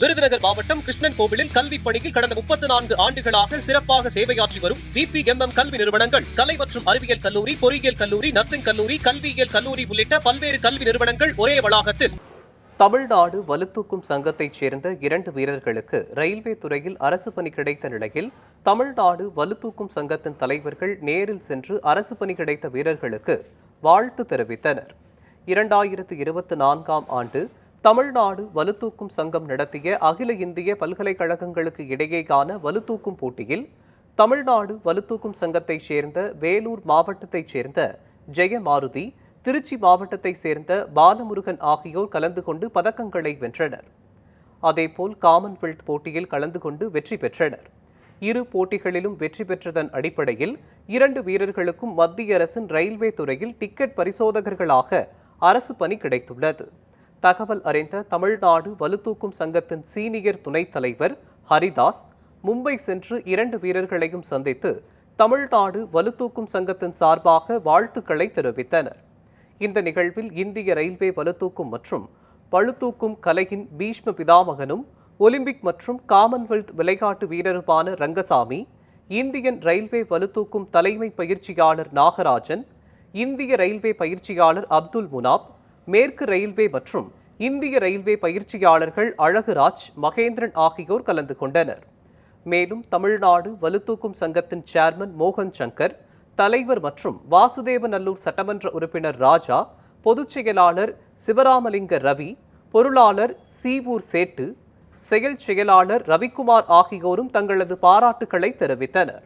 விருதுநகர் மாவட்டம் கிருஷ்ணன் கோவிலில் கல்வி பணியில் கடந்த 34 ஆண்டுகளாக சிறப்பாக சேவையாற்றி வரும் VPMM கல்வி நிறுவனங்கள், கலை மற்றும் அறிவியல் கல்லூரி, பொறியியல் கல்லூரி, நர்சிங் கல்லூரி, கல்வியியல் கல்லூரி உள்ளிட்ட பல்வேறு கல்வி நிறுவனங்கள் ஒரே வளாகத்தில். தமிழ்நாடு வலுத்தூக்கும் சங்கத்தைச் சேர்ந்த 2 வீரர்களுக்கு ரயில்வே துறையில் அரசு பணி கிடைத்த நிலையில், தமிழ்நாடு வலுத்தூக்கும் சங்கத்தின் தலைவர்கள் நேரில் சென்று அரசு பணி கிடைத்த வீரர்களுக்கு வாழ்த்து தெரிவித்தனர். 2024ஆம் ஆண்டு தமிழ்நாடு வலுத்தூக்கும் சங்கம் நடத்திய அகில இந்திய பல்கலைக்கழகங்களுக்கு இடையேயான வலுத்தூக்கும் போட்டியில் தமிழ்நாடு வலுத்தூக்கும் சங்கத்தைச் சேர்ந்த வேலூர் மாவட்டத்தைச் சேர்ந்த ஜெயமாருதி, திருச்சி மாவட்டத்தைச் சேர்ந்த பாலமுருகன் ஆகியோர் கலந்து கொண்டு பதக்கங்களை வென்றனர். அதேபோல் காமன்வெல்த் போட்டியில் கலந்து கொண்டு வெற்றி பெற்றனர். இரு போட்டிகளிலும் வெற்றி பெற்றதன் அடிப்படையில் 2 வீரர்களுக்கும் மத்திய அரசின் ரயில்வே துறையில் டிக்கெட் பரிசோதகர்களாக அரசு பணி கிடைத்துள்ளது. தகவல் அறிந்த தமிழ்நாடு வலுத்தூக்கும் சங்கத்தின் சீனியர் துணைத் தலைவர் ஹரிதாஸ் மும்பை சென்று 2 வீரர்களையும் சந்தித்து தமிழ்நாடு வலுத்தூக்கும் சங்கத்தின் சார்பாக வாழ்த்துக்களை தெரிவித்தனர். இந்த நிகழ்வில் இந்திய ரயில்வே வலுத்தூக்கும் மற்றும் பளுதூக்கும் கலையின் பீஷ்ம பிதாமகனும் ஒலிம்பிக் மற்றும் காமன்வெல்த் விளையாட்டு வீரருமான ரங்கசாமி, இந்தியன் ரயில்வே வலுத்தூக்கும் தலைமை பயிற்சியாளர் நாகராஜன், இந்திய ரயில்வே பயிற்சியாளர் அப்துல் முனாப், மேற்கு ரயில்வே மற்றும் இந்திய ரயில்வே பயிற்சியாளர்கள் அழகுராஜ், மகேந்திரன் ஆகியோர் கலந்து கொண்டனர். மேலும் தமிழ்நாடு வலுத்தூக்கும் சங்கத்தின் சேர்மன் மோகன் சங்கர், தலைவர் மற்றும் வாசுதேவநல்லூர் சட்டமன்ற உறுப்பினர் ராஜா, பொதுச் செயலாளர் சிவராமலிங்க ரவி, பொருளாளர் சீவூர் சேட்டு, செயல் செயலாளர் ரவிக்குமார் ஆகியோரும் தங்களது பாராட்டுக்களை தெரிவித்தனர்.